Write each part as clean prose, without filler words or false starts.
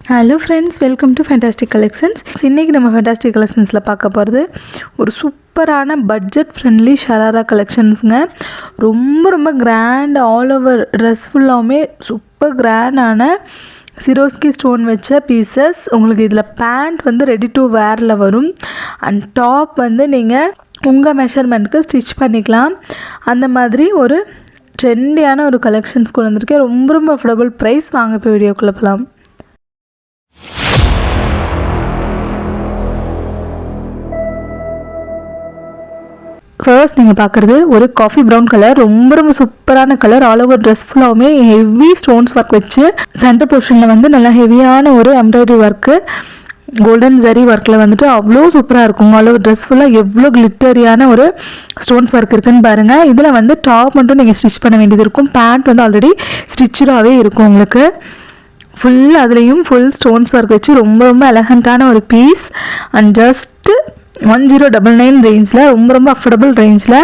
Hello friends, welcome to fantastic collections. இன்றைக்கி நம்ம fantastic கலெக்ஷன்ஸில் பார்க்க போகிறது ஒரு சூப்பரான பட்ஜெட் ஃப்ரெண்ட்லி ஷராரா கலெக்ஷன்ஸுங்க. ரொம்ப கிராண்ட் ஆல் ஓவர் ட்ரெஸ் ஃபுல்லாமே சூப்பர் கிராண்டான சிரோஸ்கி ஸ்டோன் வச்ச பீசஸ். உங்களுக்கு இதில் பேண்ட் வந்து ரெடி டு வேரில் வரும் அண்ட் டாப் வந்து நீங்கள் உங்கள் மெஷர்மெண்ட்டுக்கு ஸ்டிச் பண்ணிக்கலாம். அந்த மாதிரி ஒரு ட்ரெண்டியான ஒரு கலெக்ஷன்ஸ் கொண்டு வந்திருக்கேன். ரொம்ப அஃபோர்டபுள் ப்ரைஸ். வாங்க இப்போ வீடியோக்குள்ளே போகலாம். ஃபர்ஸ்ட் நீங்கள் பார்க்குறது ஒரு காஃபி ப்ரௌன் கலர். ரொம்ப சூப்பரான கலர். ஆல் ஓவர் ட்ரெஸ் ஃபுல்லாகவுமே ஹெவி ஸ்டோன்ஸ் ஒர்க் வச்சு சென்டர் போர்ஷனில் வந்து நல்லா ஹெவியான ஒரு எம்ப்ராய்டரி ஒர்க்கு, கோல்டன் ஜரி ஒர்க்கில் வந்துட்டு அவ்வளோ சூப்பராக இருக்கும். ஆல் ஓவர் ட்ரெஸ் ஃபுல்லாக எவ்வளோ கிளிட்டரியான ஒரு ஸ்டோன்ஸ் ஒர்க் இருக்குதுன்னு பாருங்கள். இதில் வந்து டாப் மட்டும் நீங்கள் ஸ்டிச் பண்ண வேண்டியது இருக்கும். பேண்ட் வந்து ஆல்ரெடி ஸ்டிச்சராகவே இருக்கும் உங்களுக்கு. ஃபுல் அதுலேயும் ஃபுல் ஸ்டோன்ஸ் ஒர்க் வச்சு ரொம்ப எலகண்ட்டான ஒரு பீஸ். அண்ட் ஜஸ்ட்டு 1099 ரேஞ்சில் ரொம்ப அஃபோர்டபுள் ரேஞ்சில்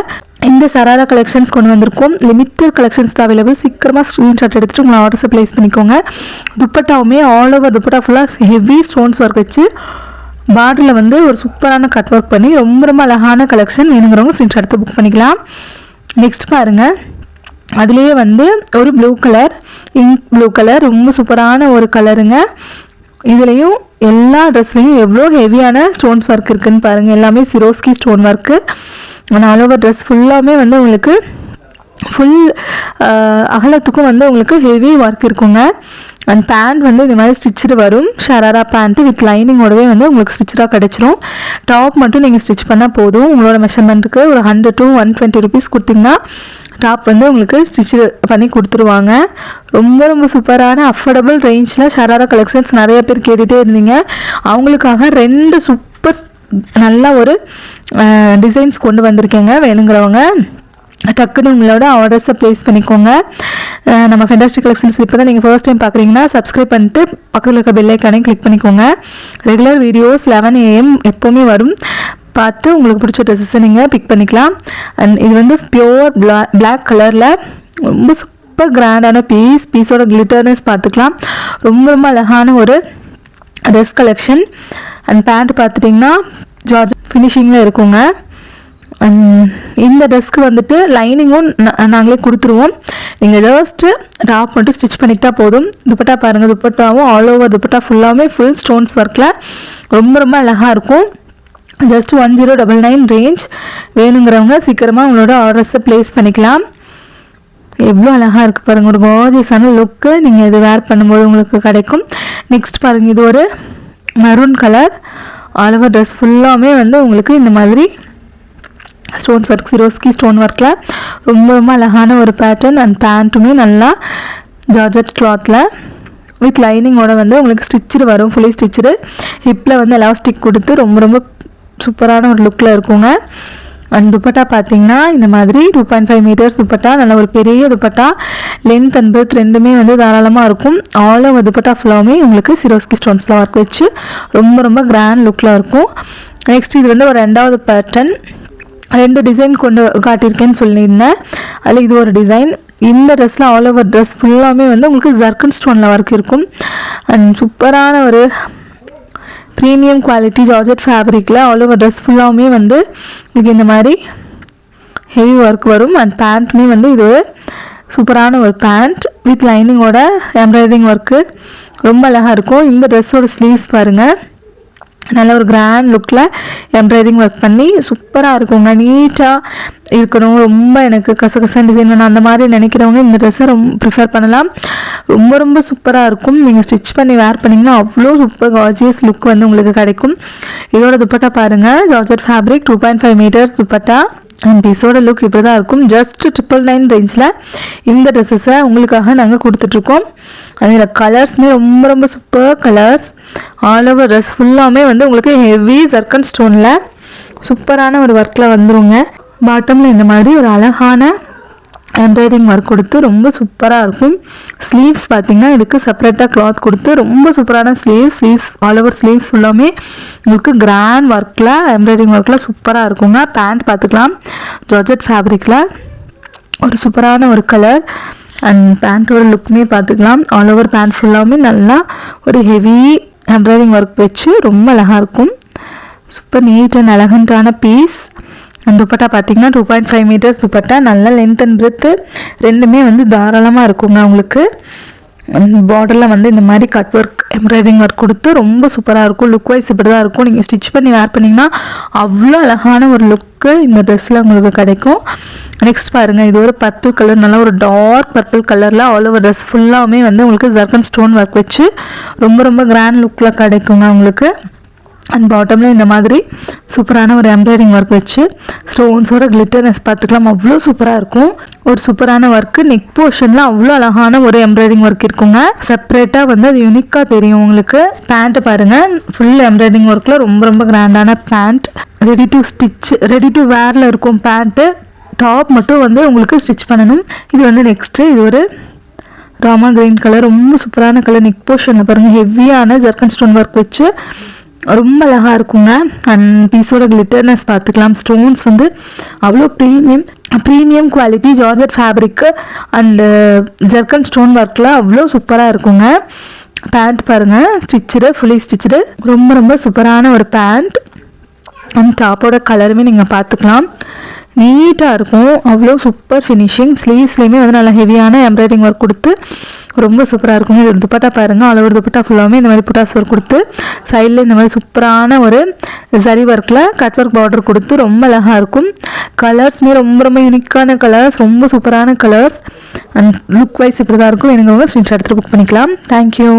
இந்த சராரா கலெக்ஷன்ஸ் கொண்டு வந்திருக்கோம். லிமிட்டட் கலெக்ஷன்ஸ் தான் அவைலபிள். சீக்கிரமாக ஸ்க்ரீன்ஷாட் எடுத்துகிட்டு உங்களை ஆர்டர்ஸை ப்ளேஸ் பண்ணிக்கோங்க. துப்பட்டாவுமே ஆல் ஓவர் துப்பட்டா ஃபுல்லாக ஹெவி ஸ்டோன்ஸ் ஒர்க் வச்சு பார்டரில் வந்து ஒரு சூப்பரான கட் ஒர்க் பண்ணி ரொம்ப அழகான கலெக்ஷன். வேணுங்கிறவங்க ஸ்க்ரீன்ஷாட் எடுத்து புக் பண்ணிக்கலாம். நெக்ஸ்ட் பாருங்கள், அதுலேயே வந்து ஒரு blue colour, ink blue colour, ரொம்ப சூப்பரான ஒரு கலருங்க. இதுலேயும் எல்லா ட்ரெஸ்லேயும் எவ்வளோ ஹெவியான ஸ்டோன்ஸ் ஒர்க் இருக்குதுன்னு பாருங்கள். எல்லாமே சிரோஸ்கி stone work. All over dress ஃபுல்லாமே வந்து உங்களுக்கு ஃபுல் அகலத்துக்கும் வந்து உங்களுக்கு ஹெவி ஒர்க் இருக்குங்க. அண்ட் பேண்ட் வந்து இந்த மாதிரி ஸ்டிச்சுடு வரும். ஷராரா பேண்ட்டு வித் லைனிங்கோடவே வந்து உங்களுக்கு ஸ்டிச்சராக கிடச்சிரும். டாப் மட்டும் நீங்கள் ஸ்டிச் பண்ணால் போதும். உங்களோட மெஷர்மெண்ட்டுக்கு ஒரு 100 to 120 ருபீஸ் கொடுத்திங்கன்னா டாப் வந்து உங்களுக்கு ஸ்டிச்சு பண்ணி கொடுத்துருவாங்க. ரொம்ப சூப்பரான அஃபோர்டபுள் ரேஞ்சில் ஷராரா கலெக்ஷன்ஸ் நிறைய பேர் கேட்டுகிட்டே இருந்தீங்க. அவங்களுக்காக 2 சூப்பர் நல்ல ஒரு டிசைன்ஸ் கொண்டு வந்திருக்கேங்க. வேணுங்கிறவங்க டக்குன்னு உங்களோட ஆர்டர்ஸை ப்ளேஸ் பண்ணிக்கோங்க. நம்ம ஃபேண்டாஸ்டிக் கலெக்ஷன்ஸ் இப்போ தான் நீங்கள் ஃபர்ஸ்ட் டைம் பார்க்குறீங்கன்னா சப்ஸ்கிரைப் பண்ணிட்டு பக்கத்தில் இருக்க பெல் ஐக்கானையும் கிளிக் பண்ணிக்கோங்க. ரெகுலர் வீடியோஸ் 11 AM எப்போவுமே வரும். பார்த்து உங்களுக்கு பிடிச்ச ட்ரெஸ்ஸை நீங்கள் பிக் பண்ணிக்கலாம். அண்ட் இது வந்து பியோர் பிளாக் கலரில் ரொம்ப சூப்பர் கிராண்டான பீஸோட கிளிட்டர்னஸ் பார்த்துக்கலாம். ரொம்ப அழகான ஒரு ட்ரெஸ் கலெக்ஷன். அண்ட் பேண்ட் பார்த்துட்டிங்கன்னா ஜார்ஜ் ஃபினிஷிங்கில் இருக்குங்க. இந்த ட்ரெஸ்க்கு வந்துட்டு லைனிங்கும் நாங்களே கொடுத்துருவோம். நீங்கள் ஜஸ்ட்டு டாப் மட்டும் ஸ்டிச் பண்ணிக்கிட்டால் போதும். துப்பட்டா பாருங்கள், துப்பட்டாவும் ஆல் ஓவர் துப்பட்டா ஃபுல்லாகவே ஃபுல் ஸ்டோன்ஸ் ஒர்க்கில் ரொம்ப அழகாக இருக்கும். Just 1099 range. வேணுங்கிறவங்க சீக்கிரமாக உங்களோட ஆர்டர்ஸை ப்ளேஸ் பண்ணிக்கலாம். எவ்வளோ அழகாக இருக்குது பாருங்கள். ஒரு கார்ஜியஸான லுக்கு நீங்கள் இது வேர் பண்ணும்போது உங்களுக்கு கிடைக்கும். நெக்ஸ்ட் பாருங்கள், இது ஒரு maroon colour. All over dress ஃபுல்லாமே வந்து உங்களுக்கு இந்த மாதிரி ஸ்டோன்ஸ் ஒர்க், சிரோஸ்கி ஸ்டோன் ஒர்க்கில் ரொம்ப அழகான ஒரு பேட்டர்ன். அண்ட் பேண்ட்டுமே நல்லா ஜார்ஜெட் கிளாத்தில் வித் லைனிங்கோட வந்து உங்களுக்கு ஸ்டிச்சுடு வரும். Fully stitched. ஹிப்பில் வந்து எலாஸ்டிக் கொடுத்து ரொம்ப சூப்பரான ஒரு லுக்கில் இருக்குங்க. அண்ட் துப்பட்டா பார்த்தீங்கன்னா இந்த மாதிரி 2.5 மீட்டர்ஸ் துப்பட்டா. நல்ல ஒரு பெரிய துப்பட்டா. லென்த் அண்ட் பிரெத் ரெண்டுமே வந்து தாராளமாக இருக்கும். ஆல் ஓவர் துப்பட்டா ஃபுல்லாமே உங்களுக்கு சிரோஸ்கி ஸ்டோன்ஸில் ஒர்க் வச்சு ரொம்ப கிராண்ட் லுக்கில் இருக்கும். நெக்ஸ்ட் இது வந்து ஒரு 2வது பேட்டர்ன். 2 டிசைன் கொண்டு காட்டியிருக்கேன்னு சொல்லியிருந்தேன். அதில் இது ஒரு டிசைன். இந்த ட்ரெஸ்ஸில் ஆல் ஓவர் ட்ரெஸ் ஃபுல்லாமே வந்து உங்களுக்கு ஜர்க்கன் ஸ்டோனில் ஒர்க் இருக்கும். அண்ட் சூப்பரான ஒரு ப்ரீமியம் குவாலிட்டி ஜார்ஜெட் ஃபேப்ரிக்கில் ஆல் ஓவர் ட்ரெஸ் ஃபுல்லாமே வந்து உங்களுக்கு இந்த மாதிரி ஹெவி ஒர்க் வரும். அண்ட் பேண்ட்டுமே வந்து இது ஒரு சூப்பரான ஒரு பேண்ட் வித் லைனிங்கோட எம்ப்ராய்டரிங் ஒர்க்கு ரொம்ப அழகாக இருக்கும். இந்த ட்ரெஸ்ஸோட ஸ்லீவ்ஸ் பாருங்கள், நல்ல ஒரு கிராண்ட் லுக்கில் எம்ப்ராய்டரிங் ஒர்க் பண்ணி சூப்பராக இருக்குங்க. நீட்டாக இருக்கணும், ரொம்ப எனக்கு கசகசன் டிசைன் வேணும் அந்த மாதிரி நினைக்கிறவங்க இந்த ட்ரெஸ்ஸை ரொம்ப ப்ரிஃபர் பண்ணலாம். ரொம்ப சூப்பராக இருக்கும். நீங்கள் ஸ்டிச் பண்ணி வேர் பண்ணிங்கன்னா அவ்வளோ சூப்பர் கார்ஜியஸ் லுக் வந்து உங்களுக்கு கிடைக்கும். இதோட துப்பட்டா பாருங்கள், georgette fabric, 2.5 metres dupatta. And பீஸோட லுக் இப்படி தான் இருக்கும். ஜஸ்ட் 999 ரேஞ்சில் இந்த ட்ரெஸ்ஸஸை உங்களுக்காக நாங்கள் கொடுத்துட்ருக்கோம். அதில் கலர்ஸுமே ரொம்ப super colours. All over dress ஃபுல்லாமே வந்து உங்களுக்கு ஹெவி ஜர்க்கன் ஸ்டோனில் சூப்பரான ஒரு ஒர்க்கில் வந்துருங்க. பாட்டமில் இந்த மாதிரி ஒரு அழகான எம்ப்ராய்டரிங் ஒர்க் கொடுத்து ரொம்ப சூப்பராக இருக்கும். ஸ்லீவ்ஸ் பார்த்திங்கன்னா இதுக்கு செப்பரேட்டாக கிளாத் கொடுத்து ரொம்ப சூப்பரான ஸ்லீவ்ஸ் ஆல் ஓவர் ஸ்லீவ்ஸ் ஃபுல்லாமே உங்களுக்கு கிராண்ட் ஒர்க்கில் எம்ப்ராய்டரிங் ஒர்க்கில் சூப்பராக இருக்குங்க. பேண்ட் பார்த்துக்கலாம், ஜார்ஜெட் ஃபேப்ரிக்கில் ஒரு சூப்பரான ஒரு கலர். அண்ட் பேண்ட்டோட லுக்குமே பார்த்துக்கலாம். ஆல் ஓவர் பேண்ட் ஃபுல்லாகவுமே நல்லா ஒரு ஹெவி எம்ப்ராய்டிங் ஒர்க் வச்சு ரொம்ப அழகாக இருக்கும். சூப்பர் நீட் அண்ட் எலகண்ட்டான பீஸ். அந்த துப்பட்டா பார்த்தீங்கன்னா 2.5 மீட்டர்ஸ் துப்பட்டா, நல்ல லென்த் அண்ட் பிரெத்து ரெண்டுமே வந்து தாராளமாக இருக்குங்க. உங்களுக்கு பார்டரில் வந்து இந்த மாதிரி கட் ஒர்க் எம்ப்ராய்டிங் ஒர்க் கொடுத்து ரொம்ப சூப்பராக இருக்கும். லுக் வைஸ் இப்படி தான் இருக்கும். நீங்கள் ஸ்டிச் பண்ணி வேர் பண்ணிங்கன்னா அவ்வளோ அழகான ஒரு லுக்கு இந்த ட்ரெஸ்ஸில் உங்களுக்கு கிடைக்கும். நெக்ஸ்ட் பாருங்கள், இது ஒரு பர்பிள் கலர், நல்லா ஒரு டார்க் பர்பிள் கலரில் ஆல் ஓவர் ட்ரெஸ் ஃபுல்லாகவுமே வந்து உங்களுக்கு ஜர்கன் ஸ்டோன் ஒர்க் வச்சு ரொம்ப ரொம்ப கிராண்ட் லுக்கில் கிடைக்குங்க உங்களுக்கு. அண்ட் பாட்டமில் இந்த மாதிரி சூப்பரான ஒரு எம்ப்ராய்டிங் ஒர்க் வச்சு ஸ்டோன்ஸோட கிளிட்டர்னஸ் பார்த்துக்கலாம், அவ்வளோ சூப்பராக இருக்கும். ஒரு சூப்பரான ஒர்க்கு நெக் போர்ஷனில் அவ்வளோ அழகான ஒரு எம்ப்ராய்டிங் ஒர்க் இருக்குங்க. செப்பரேட்டாக வந்து அது யூனிக்காக தெரியும் உங்களுக்கு. பேண்ட்டு பாருங்கள், ஃபுல் எம்ப்ராய்டிங் ஒர்க்கில் ரொம்ப ரொம்ப கிராண்டான pant, ready to stitch, ready to வேரில் இருக்கும் பேண்ட்டு. டாப் மட்டும் வந்து உங்களுக்கு ஸ்டிச் பண்ணணும். இது வந்து நெக்ஸ்ட்டு, இது ஒரு ராமா கிரீன் கலர், ரொம்ப சூப்பரான கலர். நெக் போர்ஷனில் பாருங்கள் ஹெவியான ஜர்கன் ஸ்டோன் ஒர்க் வச்சு ரொம்ப அழகாக இருக்குங்க. அண்ட் பீஸோட கிளிட்டர்னஸ் பார்த்துக்கலாம். ஸ்டோன்ஸ் வந்து அவ்வளோ premium quality georgette fabric and zircon stone ஒர்க்கில் அவ்வளோ சூப்பராக இருக்குங்க. பேண்ட் பாருங்கள், ஸ்டிச்சுடு, ஃபுல்லி ஸ்டிச்சுடு, ரொம்ப ரொம்ப சூப்பரான ஒரு பேண்ட். அண்ட் டாப்போட கலருமே நீங்கள் பார்த்துக்கலாம், நீட்டாக இருக்கும், அவ்வளோ சூப்பர் ஃபினிஷிங். ஸ்லீவ்ஸ்லேயுமே வந்து நல்லா ஹெவியான எம்ப்ராய்டிங் ஒர்க் கொடுத்து ரொம்ப சூப்பராக இருக்கும். இது துப்பட்டா பாருங்கள், ஆல் ஓவர் துப்பட்டா ஃபுல்லாகவுமே இந்த மாதிரி புட்டாஸ் ஒர்க் கொடுத்து சைடில் இந்த மாதிரி சூப்பரான ஒரு சரி ஒர்க்கில் கட் ஒர்க் பார்டர் கொடுத்து ரொம்ப அழகாக இருக்கும். கலர்ஸ்மே ரொம்ப ரொம்ப யூனிக்கான கலர்ஸ், ரொம்ப சூப்பரான கலர்ஸ். அண்ட் லுக் வைஸ் இப்படி தான் இருக்கும். எனக்கு ஸ்க்ரீன்ஷாட் எடுத்து புக் பண்ணிக்கலாம். தேங்க்யூ.